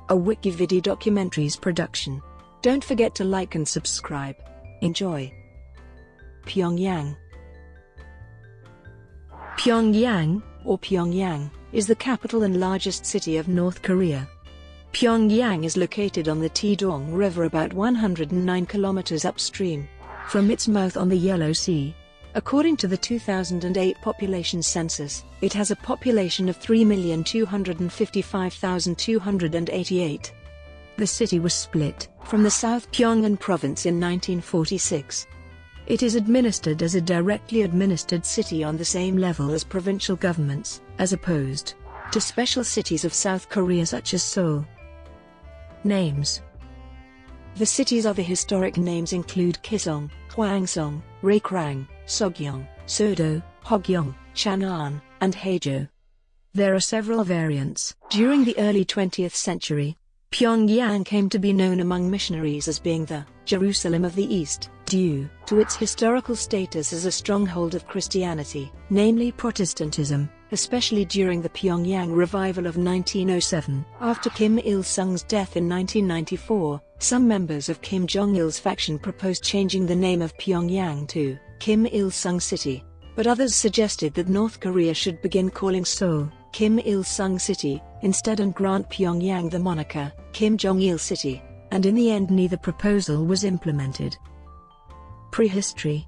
a Wikividi Documentaries production. Don't forget to like and subscribe. Enjoy. Pyongyang. Pyongyang, or Pyongyang, is the capital and largest city of North Korea. Pyongyang is located on the Taedong River about 109 kilometers upstream from its mouth on the Yellow Sea. According to the 2008 population census, it has a population of 3,255,288. The city was split from the South Pyongan province in 1946. It is administered as a directly administered city on the same level as provincial governments, as opposed to special cities of South Korea such as Seoul. Names. The city's other historic names include Kisong, Hwangsong, Raekrang, Sogyong, Sodo, Hogyong, Chanan, and Haejo. There are several variants. During the early 20th century, Pyongyang came to be known among missionaries as being the Jerusalem of the East, due to its historical status as a stronghold of Christianity, namely Protestantism, especially during the Pyongyang revival of 1907. After Kim Il-sung's death in 1994, some members of Kim Jong-il's faction proposed changing the name of Pyongyang to Kim Il-sung City, but others suggested that North Korea should begin calling Seoul Kim Il-sung City instead and grant Pyongyang the moniker Kim Jong-il City, and in the end neither proposal was implemented. Prehistory.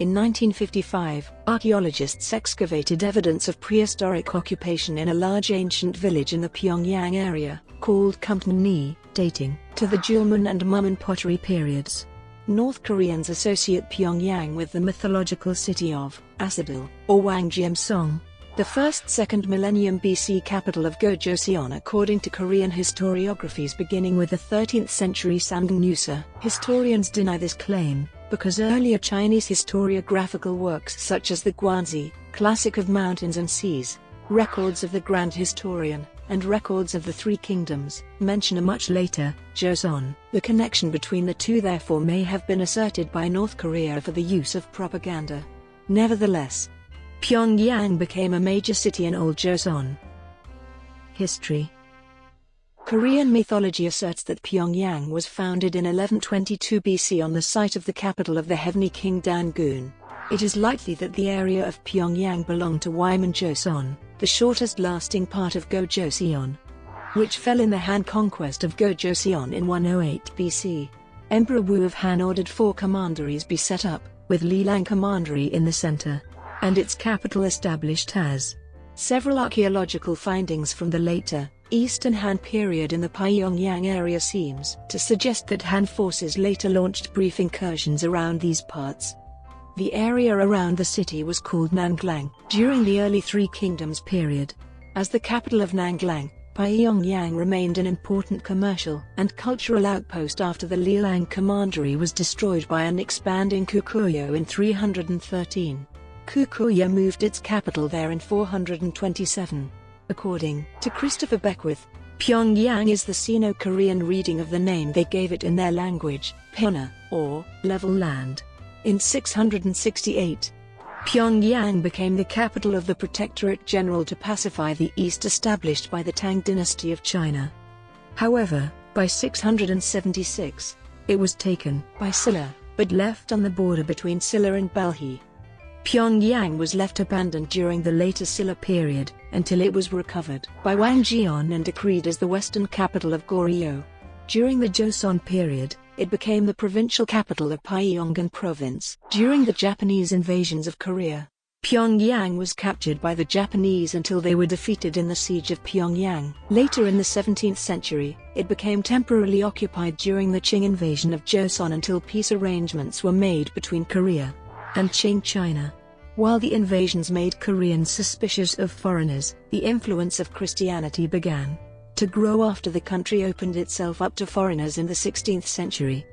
In 1955, archaeologists excavated evidence of prehistoric occupation in a large ancient village in the Pyongyang area, called Kumpnani, dating to the Julmun and Mumun pottery periods. North Koreans associate Pyongyang with the mythological city of Asadil, or Wangjeomsong, the 1st-2nd millennium BC capital of Gojoseon according to Korean historiographies beginning with the 13th century Samgnusa. Historians deny this claim, because earlier Chinese historiographical works such as the Guanzi, Classic of Mountains and Seas, Records of the Grand Historian, and Records of the Three Kingdoms, mention a much later, Joseon. The connection between the two therefore may have been asserted by North Korea for the use of propaganda. Nevertheless, Pyongyang became a major city in Old Joseon. History. Korean mythology asserts that Pyongyang was founded in 1122 BC on the site of the capital of the Heavenly King Dangun. It is likely that the area of Pyongyang belonged to Wyman Joseon, the shortest-lasting part of Gojoseon, which fell in the Han conquest of Gojoseon in 108 BC. Emperor Wu of Han ordered 4 commanderies be set up, with Lilang Commandery in the center, and its capital established as. Several archaeological findings from the later, Eastern Han period in the Pyongyang area seems to suggest that Han forces later launched brief incursions around these parts. The area around the city was called Nanglang during the early Three Kingdoms period. As the capital of Nanglang, Pyongyang remained an important commercial and cultural outpost after the Lilang Commandery was destroyed by an expanding Kukuyeo in 313. Kukuyeo moved its capital there in 427. According to Christopher Beckwith, Pyongyang is the Sino-Korean reading of the name they gave it in their language, Pyona, or level land. In 668, Pyongyang became the capital of the Protectorate General to pacify the East established by the Tang dynasty of China. However, by 676, it was taken by Silla, but left on the border between Silla and Balhae. Pyongyang was left abandoned during the later Silla period, until it was recovered by Wang Geon and decreed as the western capital of Goryeo. During the Joseon period, it became the provincial capital of Pyongan province. During the Japanese invasions of Korea, Pyongyang was captured by the Japanese until they were defeated in the Siege of Pyongyang. Later in the 17th century, it became temporarily occupied during the Qing invasion of Joseon until peace arrangements were made between Korea and Qing China. While the invasions made Koreans suspicious of foreigners, the influence of Christianity began to grow after the country opened itself up to foreigners in the 16th century.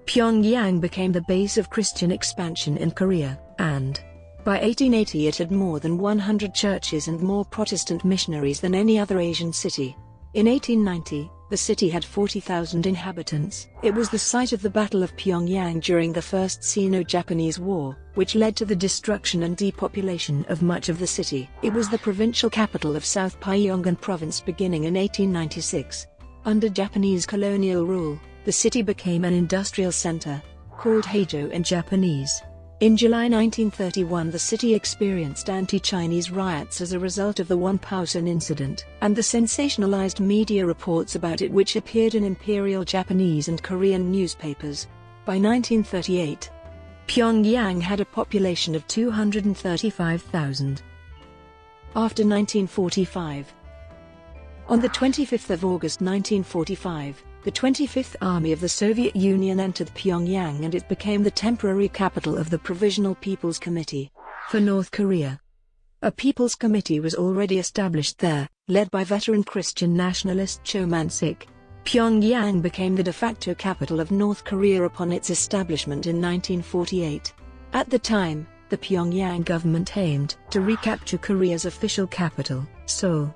Pyongyang became the base of Christian expansion in Korea, and by 1880 it had more than 100 churches and more Protestant missionaries than any other Asian city. In 1890, the city had 40,000 inhabitants. It was the site of the Battle of Pyongyang during the First Sino-Japanese War, which led to the destruction and depopulation of much of the city. It was the provincial capital of South Pyongan province beginning in 1896. Under Japanese colonial rule, the city became an industrial center, called Heijo in Japanese. In July 1931, the city experienced anti-Chinese riots as a result of the Wonpousan incident, and the sensationalized media reports about it which appeared in Imperial Japanese and Korean newspapers. By 1938, Pyongyang had a population of 235,000. After 1945, on the 25th of August 1945, the 25th Army of the Soviet Union entered Pyongyang and it became the temporary capital of the Provisional People's Committee for North Korea. A People's Committee was already established there, led by veteran Christian nationalist Cho Man-sik. Pyongyang became the de facto capital of North Korea upon its establishment in 1948. At the time, the Pyongyang government aimed to recapture Korea's official capital, Seoul.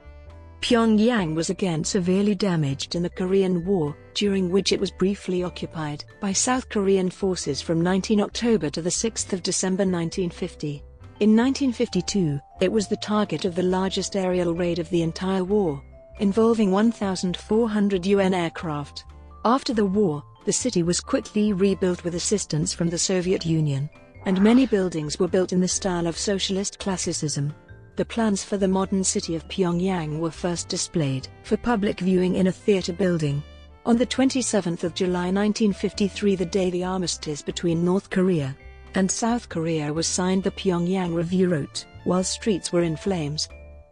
Pyongyang was again severely damaged in the Korean War, during which it was briefly occupied by South Korean forces from 19 October to 6 December 1950. In 1952, it was the target of the largest aerial raid of the entire war, involving 1,400 UN aircraft. After the war, the city was quickly rebuilt with assistance from the Soviet Union, and many buildings were built in the style of socialist classicism. The plans for the modern city of Pyongyang were first displayed for public viewing in a theater building. On the 27th of July 1953, the day the armistice between North Korea and South Korea was signed, the Pyongyang Review wrote, while streets were in flames.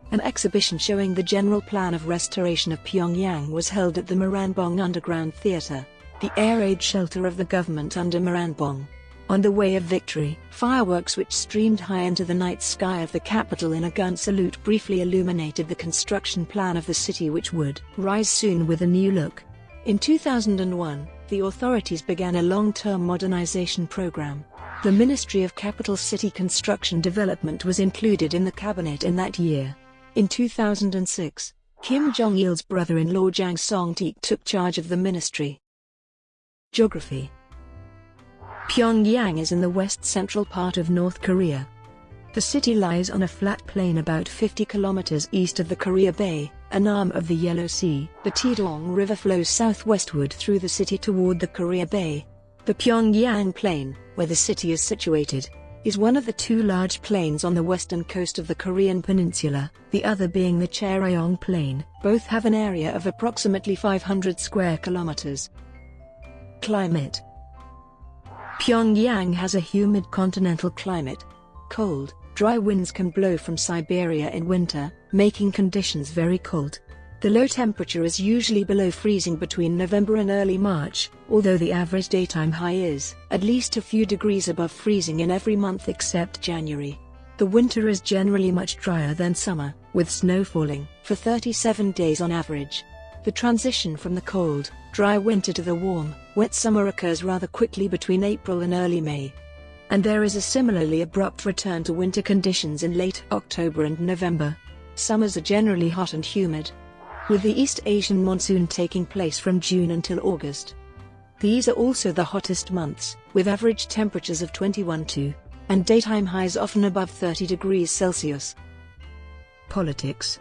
An exhibition showing the general plan of restoration of Pyongyang was held at the Moranbong Underground Theater, the air raid shelter of the government under Moranbong. On the Way of Victory, fireworks which streamed high into the night sky of the capital in a gun salute briefly illuminated the construction plan of the city, which would rise soon with a new look. In 2001, the authorities began a long-term modernization program. The Ministry of Capital City Construction Development was included in the cabinet in that year. In 2006, Kim Jong-il's brother-in-law Jang Song-taek took charge of the ministry. Geography. Pyongyang is in the west-central part of North Korea. The city lies on a flat plain about 50 kilometers east of the Korea Bay, an arm of the Yellow Sea. The Taedong River flows southwestward through the city toward the Korea Bay. The Pyongyang Plain, where the city is situated, is one of the two large plains on the western coast of the Korean peninsula, the other being the Chaeryong Plain. Both have an area of approximately 500 square kilometers. Climate. Pyongyang has a humid continental climate. Cold, dry winds can blow from Siberia in winter, making conditions very cold. The low temperature is usually below freezing between November and early March, although the average daytime high is at least a few degrees above freezing in every month except January. The winter is generally much drier than summer, with snow falling for 37 days on average. The transition from the cold, dry winter to the warm, wet summer occurs rather quickly between April and early May. And there is a similarly abrupt return to winter conditions in late October and November. Summers are generally hot and humid, with the East Asian monsoon taking place from June until August. These are also the hottest months, with average temperatures of 21 to, and daytime highs often above 30 degrees Celsius. Politics.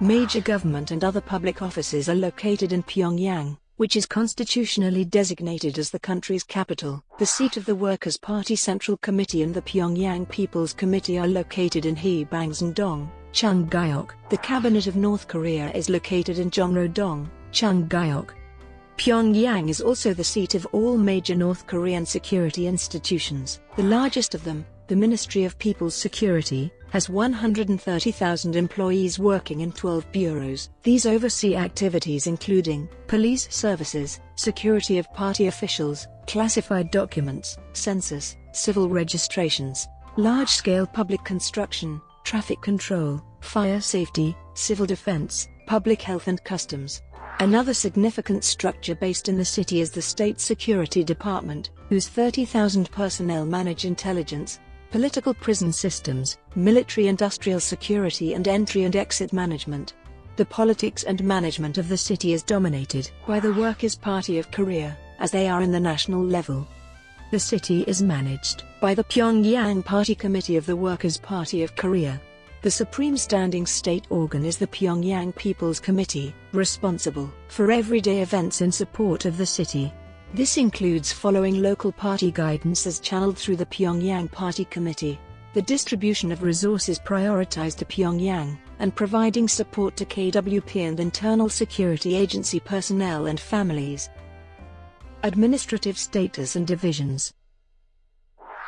Major government and other public offices are located in Pyongyang, which is constitutionally designated as the country's capital. The seat of the Workers' Party Central Committee and the Pyongyang People's Committee are located in Hebangsan-dong, Chunggyeok. The Cabinet of North Korea is located in Jongro-dong, Chunggyeok. Pyongyang is also the seat of all major North Korean security institutions. The largest of them, the Ministry of People's Security, has 130,000 employees working in 12 bureaus. These oversee activities including police services, security of party officials, classified documents, census, civil registrations, large-scale public construction, traffic control, fire safety, civil defense, public health and customs. Another significant structure based in the city is the State Security Department, whose 30,000 personnel manage intelligence, political prison systems, military-industrial security and entry and exit management. The politics and management of the city is dominated by the Workers' Party of Korea, as they are in the national level. The city is managed by the Pyongyang Party Committee of the Workers' Party of Korea. The supreme standing state organ is the Pyongyang People's Committee, responsible for everyday events in support of the city. This includes following local party guidance as channeled through the Pyongyang Party Committee, the distribution of resources prioritized to Pyongyang, and providing support to KWP and Internal Security Agency personnel and families. Administrative status and divisions.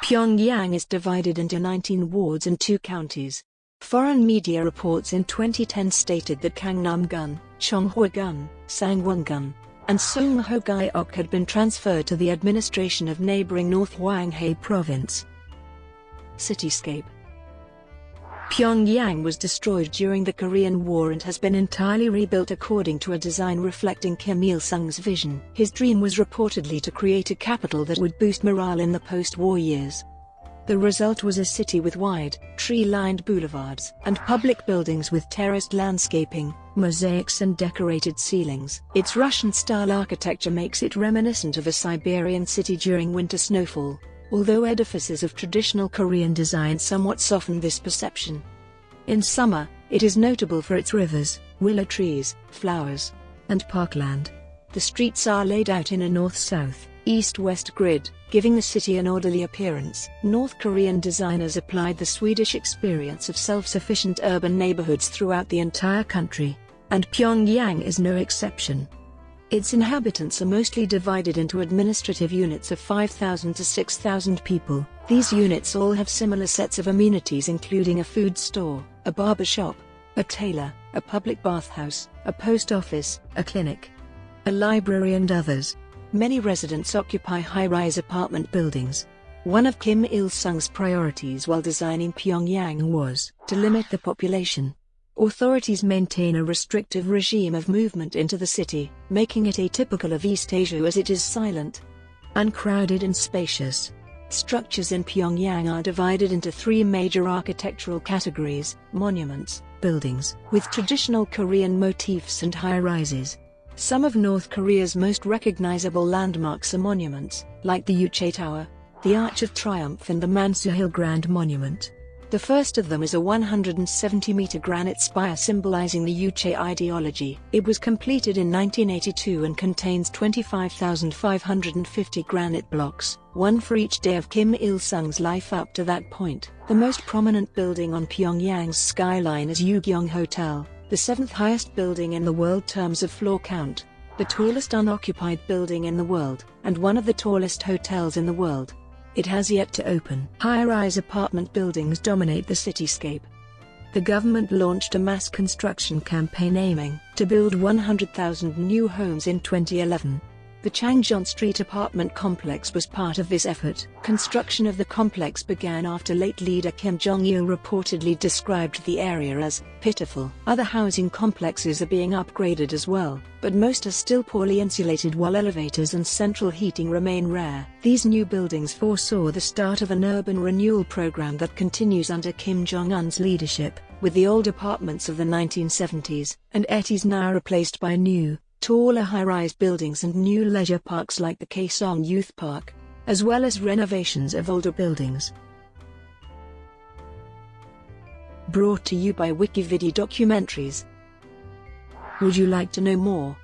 Pyongyang is divided into 19 wards and 2 counties. Foreign media reports in 2010 stated that Gangnam-gun, Chonghwa-gun, Sangwon-gun, and Songho-guyok had been transferred to the administration of neighboring North Hwanghae Province. Cityscape. Pyongyang was destroyed during the Korean War and has been entirely rebuilt according to a design reflecting Kim Il-sung's vision. His dream was reportedly to create a capital that would boost morale in the post-war years. The result was a city with wide, tree-lined boulevards and public buildings with terraced landscaping, mosaics and decorated ceilings. Its Russian-style architecture makes it reminiscent of a Siberian city during winter snowfall, although edifices of traditional Korean design somewhat soften this perception. In summer, it is notable for its rivers, willow trees, flowers, and parkland. The streets are laid out in a north-south, east-west grid, giving the city an orderly appearance. North Korean designers applied the Swedish experience of self-sufficient urban neighborhoods throughout the entire country, and Pyongyang is no exception. Its inhabitants are mostly divided into administrative units of 5,000 to 6,000 people. These units all have similar sets of amenities including a food store, a barber shop, a tailor, a public bathhouse, a post office, a clinic, a library and others. Many residents occupy high-rise apartment buildings. One of Kim Il-sung's priorities while designing Pyongyang was to limit the population. Authorities maintain a restrictive regime of movement into the city, making it atypical of East Asia as it is silent, uncrowded and spacious. Structures in Pyongyang are divided into 3 major architectural categories: monuments, buildings with traditional Korean motifs and high-rises. Some of North Korea's most recognizable landmarks are monuments, like the Yuche Tower, the Arch of Triumph and the Mansu-Hill Grand Monument. The first of them is a 170-meter granite spire symbolizing the Yuche ideology. It was completed in 1982 and contains 25,550 granite blocks, one for each day of Kim Il-sung's life up to that point. The most prominent building on Pyongyang's skyline is Ugyong Hotel, the 7th highest building in the world terms of floor count, the tallest unoccupied building in the world, and one of the tallest hotels in the world. It has yet to open. High-rise apartment buildings dominate the cityscape. The government launched a mass construction campaign aiming to build 100,000 new homes in 2011. The Changjeon Street apartment complex was part of this effort. Construction of the complex began after late leader Kim Jong-il reportedly described the area as pitiful. Other housing complexes are being upgraded as well, but most are still poorly insulated while elevators and central heating remain rare. These new buildings foresaw the start of an urban renewal program that continues under Kim Jong-un's leadership, with the old apartments of the 1970s and 80s now replaced by new, taller high-rise buildings and new leisure parks like the Kaesong Youth Park, as well as renovations of older buildings. Brought to you by Wikividi Documentaries. Would you like to know more?